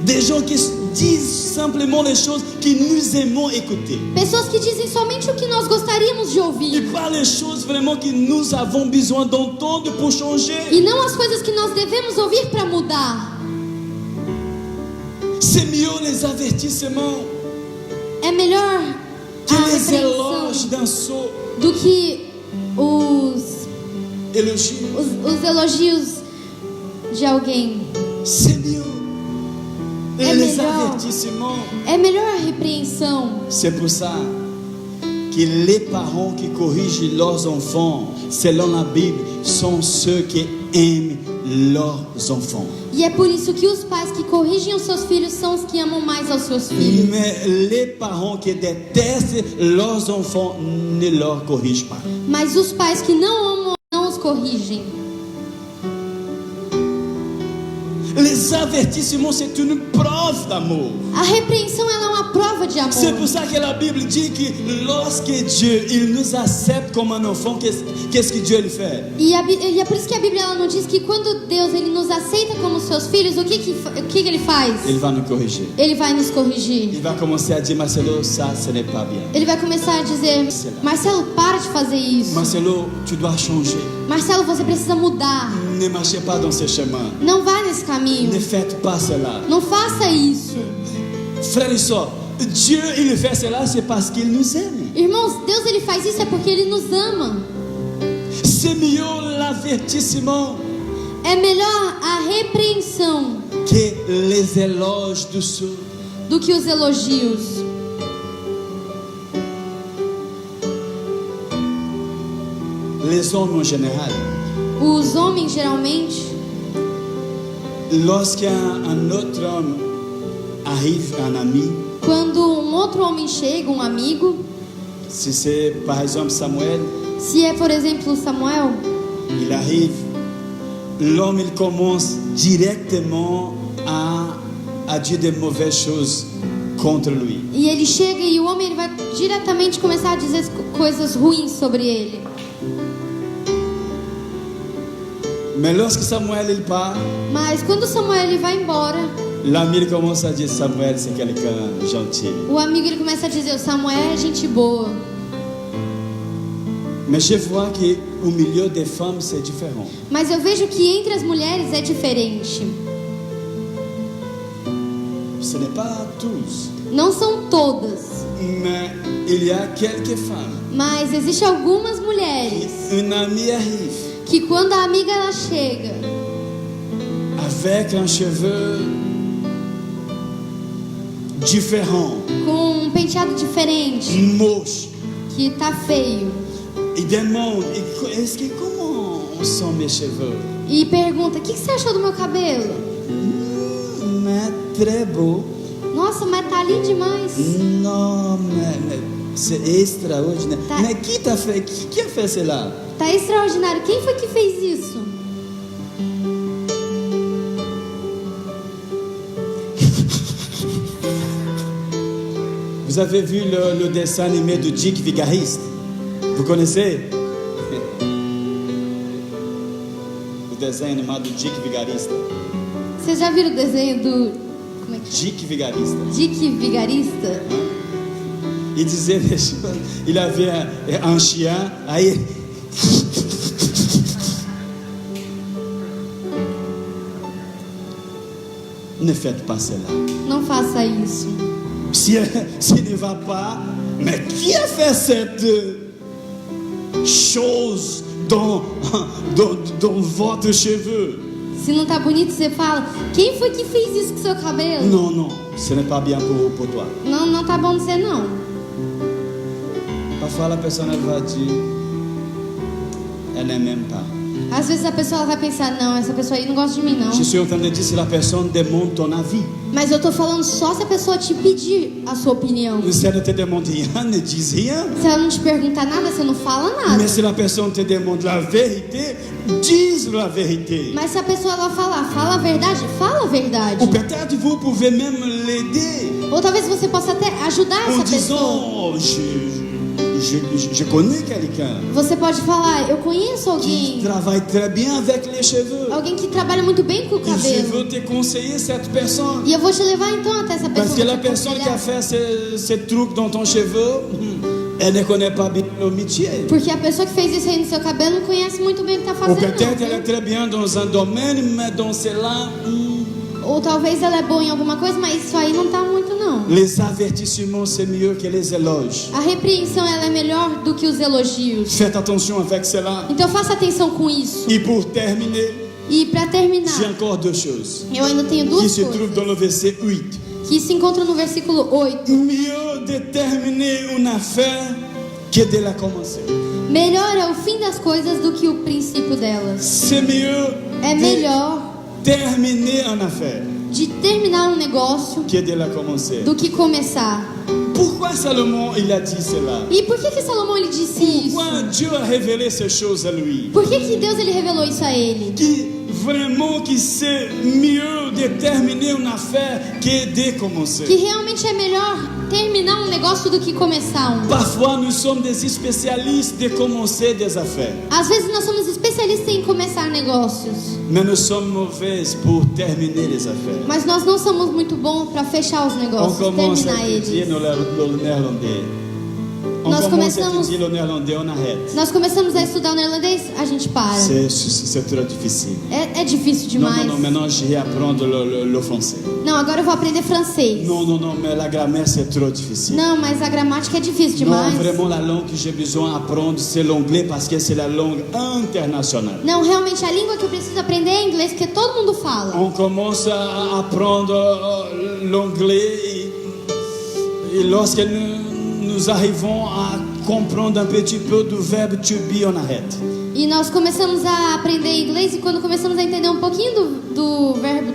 Des gens qui disent simplement les choses que nous aimons écouter. Pessoas que dizem somente o que nós gostaríamos de Et ouvir. pas les choses vraiment que nous avons besoin d'entendre pour changer. E não as coisas que nós devemos ouvir para mudar. C'est mieux les avertissements É melhor que a les éloges repreensão d'un sot. do que os elogios de alguém. C'est mieux. É Les melhor. avertissements. É melhor a repreensão. C'est pour ça que les parents qui corrigent leurs enfants, selon la Bible, sont ceux qui aiment leurs enfants. E é por isso que os pais que corrigem os seus filhos são os que amam mais aos seus filhos. Mais les parents qui détestent leurs enfants ne leur corrigent pas. Mas os pais que não amam não os corrigem. Les avertissements, c'est une preuve d'amour. A repreensão ela é uma prova de amor. C'est pour ça que la Bible dit que lorsque Dieu il nous accepte comme un enfant, qu'est-ce que Dieu lui fait? E é por isso que a Bíblia ela não diz que quando Deus ele nos aceita como seus filhos, o que ele faz? Il va nous corriger. Ele vai nos corrigir. Il va commencer à dire, Marcelo, ça, ce n'est pas bien. Ele vai começar a dizer: Marcelo, para de fazer isso. Marcelo, tu dois changer. Marcelo, você precisa mudar. Ne marchez pas dans ce chemin. Não vá nesse caminho. Ne faites pas cela. Não faça isso. Frères et sœurs, Dieu, il fait cela, c'est parce qu'il nous aime. Irmãos, Deus ele faz isso é porque ele nos ama. C'est mieux l'avertissement É melhor a repreensão que les éloges douces. do que os elogios. Les hommes en général, Os homens geralmente, lorsqu'un autre homme arrive, un ami, quando um outro homem chega, um amigo, si c'est par exemple Samuel, se é por exemplo Samuel, il arrive, l'homme il commence directement à dire de mauvaises choses contre lui. e ele chega e o homem ele vai diretamente começar a dizer coisas ruins sobre ele. Mais lorsque Samuel il part, Mas quando Samuel ele vai embora, l'ami il commence à dire Samuel c'est quelqu'un gentil. o amigo ele começa a dizer: o Samuel é gente boa. Mais je vois qu'au milieu des femmes c'est différent. Mas eu vejo que entre as mulheres é diferente. Ce n'est pas tous, Não são todas, mais il y a quelques femmes. mas existem algumas mulheres Une amie arrive que quando a amiga ela chega avec un cheveu différent, com um penteado diferente, moche, que tá feio, il demande est-ce que comment sont mes cheveux? e pergunta: o que você achou do meu cabelo? Mais très beau. Nossa, mas tá lindo demais. Non, mais c'est extraordinaire. Tá. Mais qui t'a fait? Qui a fait cela? Tá extraordinário. Quem foi que fez isso? Vous avez vu le dessin animé de Dick Vigariste? Vous connaissez? O desenho animado do Dick Vigarista. Vocês já viram o desenho do... Como é que é? Dick Vigarista. Dick Vigarista? Il disait des choses. Il avait un chien. Aí... Ne faites pas cela. Não faça isso. S'il ne va pas, mais qui a fait cette chose dans votre cheveu? Se não tá bonito, você fala: quem foi que fez isso com seu cabelo? Non, non, ce n'est pas bien pour toi. Não, não tá bom de você não. Parfois la personne elle va dire, elle n'aime même pas. Às vezes a pessoa vai pensar, não, essa pessoa aí não gosta de mim, não. Je suis en train de dire si la personne demande ton avis. Mas eu tô falando só se a pessoa te pedir a sua opinião. Si elle ne te demande rien, ne dis rien. Se ela não te perguntar nada, você não fala nada. Mais si la personne te demande la vérité, dis la vérité. Mas se a pessoa ela falar, fala a verdade, fala a verdade. Ou peut-être vous pouvez même l'aider Ou talvez você possa até ajudar en essa pessoa. disant je connais quelqu'un Você pode falar, eu conheço qui alguém. travaille très bien avec les cheveux. Alguém que trabalha muito bem com o Et je cabelo. veux te conseiller cette personne. E eu vou te levar então até essa pessoa. Parce que la pra te personne qui a aconselhar. fait ces trucs dans ton cheveu, elle ne connaît pas bien le métier. Porque a pessoa que fez isso aí no seu cabelo não conhece muito bem o que tá Ou fazendo. peut-être não, elle est viu? très bien dans un domaine, mais dans cela, Ou talvez ela é boa em alguma coisa, mas isso aí não tá muito não. les avertissements c'est mieux que les éloges. A repreensão ela é melhor do que os elogios. Faites attention avec cela. Então faça atenção com isso. Et pour terminer, E pra j'ai terminar, encore deux choses eu ainda tenho qui duas se trouvent dans coisas le verset 8. que se encontram no versículo 8. Mieux de terminer une affaire que de la commencer. Melhor é o fim das coisas do que o princípio delas. C'est mieux É de melhor terminer une affaire de terminar um negócio que de la commencer. do que começar. Pourquoi Salomon il a dit cela? E por que Salomão ele disse isso? Pourquoi Dieu a révélé ces choses à lui? Por que Deus ele revelou isso a ele? Que c'est mieux de terminer une affaire que de Que commencer. realmente é melhor terminar um negócio do que começar um. Parfois nous sommes des spécialistes de commencer des affaires, Às vezes nós somos especialistas em começar negócios, mais nous sommes mauvais pour terminer les affaires. mas nós não somos muito bons para fechar os On negócios, commence à terminar étudier eles. le néerlandais. On Nós commence à começamos- étudier le néerlandais, on arrête. Nós começamos a estudar o neerlandês, a gente para. C'est trop difficile. É difícil Non, demais. non, non, maintenant je vais apprendre le français. Não, agora eu vou aprender francês. Non, non, non, mais la grammaire c'est trop difficile. Não, mas a gramática é difícil Non, demais. vraiment la langue que j'ai besoin d'apprendre c'est l'anglais parce que c'est la langue internationale. Não, realmente a língua que eu preciso aprender é inglês, porque todo mundo fala. On commence à apprendre l'anglais et lorsque nous arrivons à comprendre un petit peu du verbe to be, on arrête. E nós começamos a aprender inglês e quando começamos a entender um pouquinho do verbo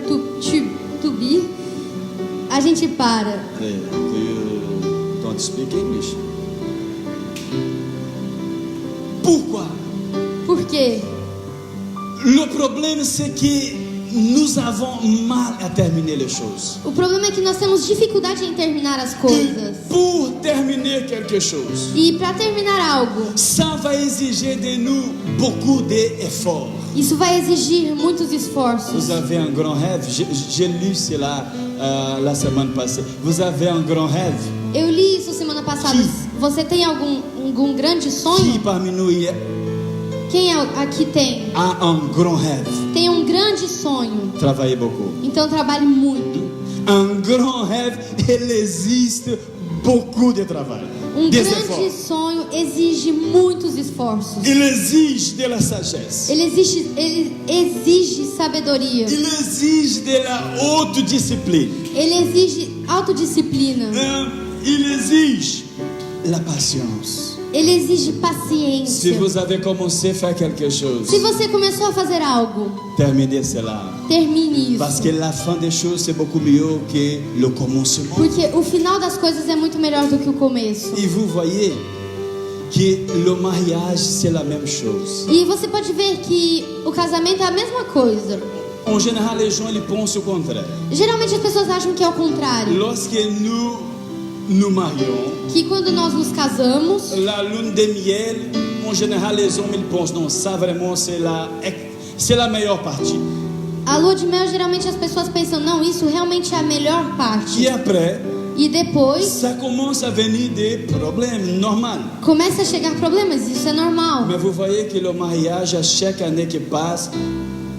to be, a gente para. Hey, do you don't speak English? Pourquoi? Por quê? Le problème c'est que nous avons mal à terminer les choses. O problema é que nós temos dificuldade em terminar as Et coisas. pour terminer quelque chose, E para terminar algo, ça va exiger de nous beaucoup d'efforts. isso vai exigir muitos esforços. Vous avez un grand rêve. J'ai lu cela la semaine passée. Vous avez un grand rêve. Eu li isso semana passada. Você tem algum grande Qui sonho? parmi nous Quem aqui tem? a un grand rêve? Tem um grande sonho. Travaillez beaucoup. Então trabalhe muito. Un grand rêve, il existe beaucoup de travail, des Grande efforts. sonho exige muitos esforços. Il exige de la sagesse. Ele exige sabedoria. Il exige de la haute discipline. Ele exige autodisciplina. Il exige la patience. Ele exige Si paciência. vous avez commencé à faire quelque chose, Se você começou a fazer algo, terminez cela. termine Parce isso. que la fin des choses, c'est beaucoup mieux que le commencement. Porque o final das coisas é muito melhor do que o começo. Et vous voyez que le mariage, c'est la même chose. E você pode ver que o casamento é a mesma coisa. En général, les gens ils pensent au contraire. Geralmente as pessoas acham que é o contrário. Lorsque nous marions, Que quando nós nos casamos, la lune de miel, en général, les hommes ils pensent non, ça vraiment c'est la meilleure partie. a lua de mel, geralmente as pessoas pensam, não, isso realmente é a melhor Et parte. après, E depois ça commence à venir des problèmes, normal. começa a chegar problemas, isso é normal. Mais vous voyez que le mariage, à chaque année qui passe,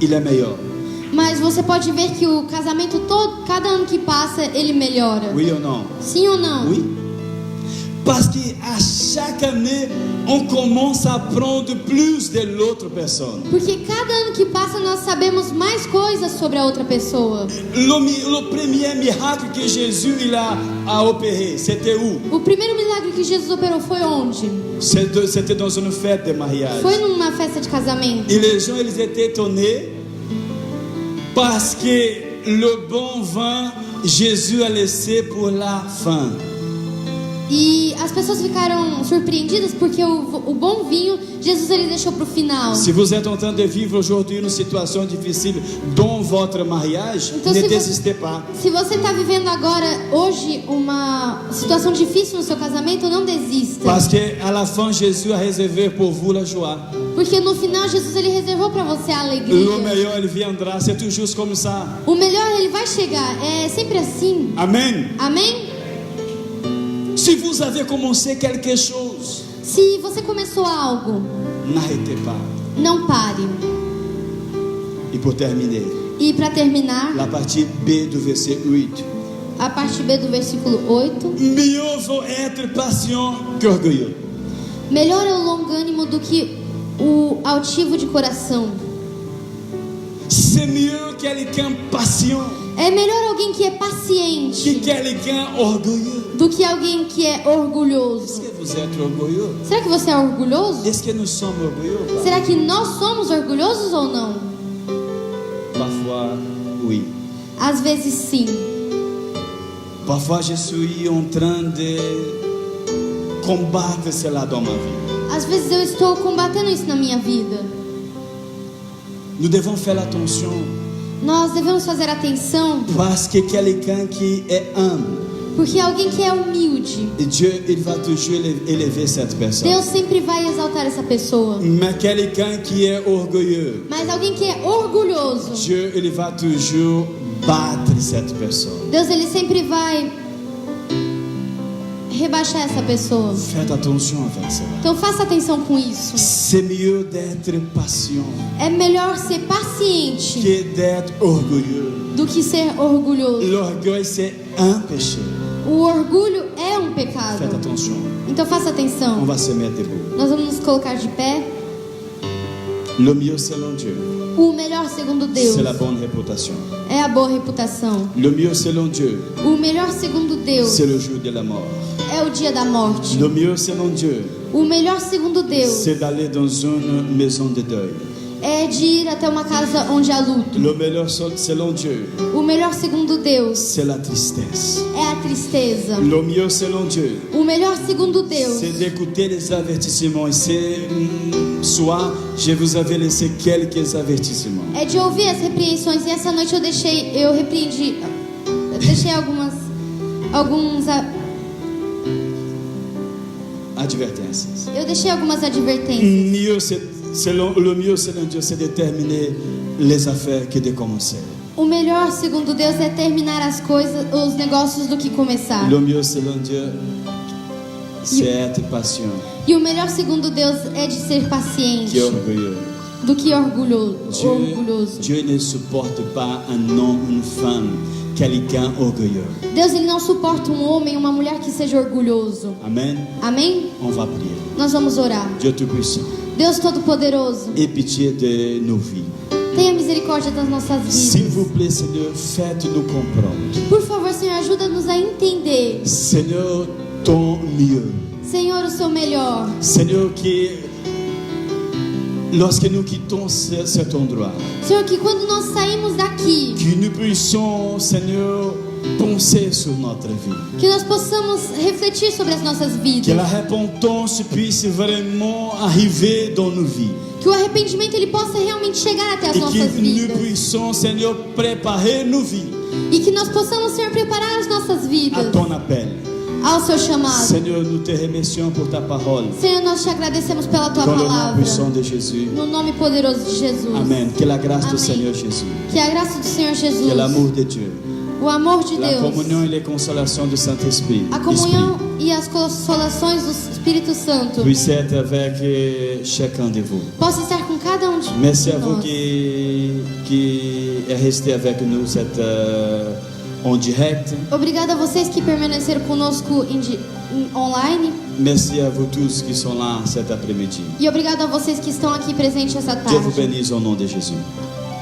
il est meilleur. Mas você pode ver que o casamento todo, cada ano que passa, ele melhora. Oui ou non? Sim ou não? Oui. Parce qu'à chaque année, on commence à apprendre plus de l'autre personne. Porque cada ano que passa nós sabemos mais coisas sobre a outra pessoa. Le premier miracle que Jésus a opéré, c'était où? O primeiro milagre que Jesus operou foi onde? C'était dans une fête de mariage. Foi numa festa de casamento. Et les gens, ils étaient étonnés parce que le bon vin, Jésus a laissé pour la fin. E as pessoas ficaram surpreendidas porque o bom vinho Jesus ele deixou para o final. Si vous êtes en train de vivre aujourd'hui une situation difficile dans votre mariage, Então, ne désistez pas. Se você está vivendo agora, hoje, uma situação difícil no seu casamento, não desista. Parce qu'à la fin, Jésus a réservé pour vous la joie. Porque no final, Jesus ele reservou para você a Le alegria. meilleur, il viendra. C'est toujours comme ça. O melhor, ele vai chegar. É sempre assim. Amen. Amém? Si vous avez commencé quelque chose, Se você começou algo, n'arrêtez pas. não pare. Et pour terminer, E para terminar, la partie B du verset 8. a parte B do versículo 8. Mieux vaut être patient qu'orgueilleux. Melhor é o longânimo do que o altivo de coração. C'est mieux quelqu'un patient É melhor alguém que é que paciente quelqu'un orgueilleux. do que alguém que é Est-ce orgulhoso. que vous êtes orgueilleux? Será que você é orgulhoso? Est-ce que nous sommes orgueilleux ou pas? Será que nós somos orgulhosos ou não? Parfois, oui. Às vezes sim. Parfois, je suis en train de combattre cela dans ma vie. Às vezes eu estou combatendo isso na minha vida. Nous devons faire attention Nós devemos fazer atenção, parce que quelqu'un qui est humble, porque alguém que é humilde, Dieu, il va toujours élever cette personne. Deus sempre vai exaltar essa pessoa. Mais quelqu'un qui est orgueilleux, Mas alguém que é orgulhoso, Dieu, il va toujours battre cette personne. Deus ele sempre vai rebaixar essa pessoa. Faites attention avec cela. Então faça atenção com isso. C'est mieux d'être patient É melhor ser paciente que d'être orgueilleux. do que ser orgulhoso. L'orgueil, c'est un péché. O orgulho é um Faites pecado. attention. Então faça On atenção. va se mettre debout. Nós vamos nos colocar de pé. Le mieux selon Dieu, O melhor segundo Deus c'est la bonne réputation. é a boa reputação. Le mieux selon Dieu, O melhor segundo Deus c'est le jour de la mort. é o dia da morte. Le mieux selon Dieu, O melhor segundo Deus c'est d'aller dans une maison de deuil. é de ir até uma casa onde há luto. Le meilleur selon Dieu, O melhor segundo Deus c'est la tristesse. é a tristeza. Le mieux selon Dieu, O melhor segundo Deus c'est d'écouter les avertissements. Et c'est soit je vous avais laissé quelques avertissements. é de ouvir as repreensões. E essa noite eu deixei Advertências. eu deixei algumas advertências. Le mieux selon Dieu, c'est de terminer les affaires que de commencer. O melhor segundo Deus é terminar as coisas, os negócios do que começar. Le mieux selon Dieu, c'est être patient, E o melhor segundo Deus é de ser paciente qui est orgueilleux. do que orgulhoso. Dieu ne supporte pas un homme, une femme, quelqu'un orgueilleux. Deus ele não suporta um homem, uma mulher que seja orgulhoso. Amen. Amém? On va prier. Nós vamos orar. Dieu Tout-Puissant, Deus Todo-Poderoso, aie pitié de nos vies. tenha misericórdia das nossas S'il vidas. vous plaît, Seigneur, faites-nous comprendre. Por favor, Senhor, ajuda-nos a entender. Seigneur, ton mieux. Senhor, o seu melhor. Seigneur, que lorsque nous quittons cet endroit, Senhor, que quando nós saímos daqui, que nous puissions, Seigneur, penser sur notre vie. que nós possamos refletir sobre as nossas Que vidas. la repentance puisse vraiment arriver dans nos vies. Que o arrependimento ele possa realmente chegar até as Et nossas que nous vidas. puissions, Seigneur, préparer nos vies E que nós possamos, Senhor, preparar as nossas à vidas ton appel. ao seu chamado. Seigneur, nous te remercions pour ta parole. Senhor, nós te agradecemos pela tua Dans le nom palavra. puissant de Jésus. No nome poderoso de Jesus. Amen. Que la grâce du Amém. Seigneur Jésus, Que a graça do Senhor Jesus, que l'amour de Dieu, o amor de la Deus, communion et les consolations du Saint-Esprit a comunhão e as consolações do Espírito Santo puisse être avec chacun de vous. possa estar com cada um de Merci à vous nós. qui est resté avec nous en direct. Obrigada a vocês que permaneceram conosco online. Merci à vous tous qui sont là cet après-midi. E obrigado a vocês que estão aqui presentes essa Dieu vous tarde. bénisse au nom de Jésus.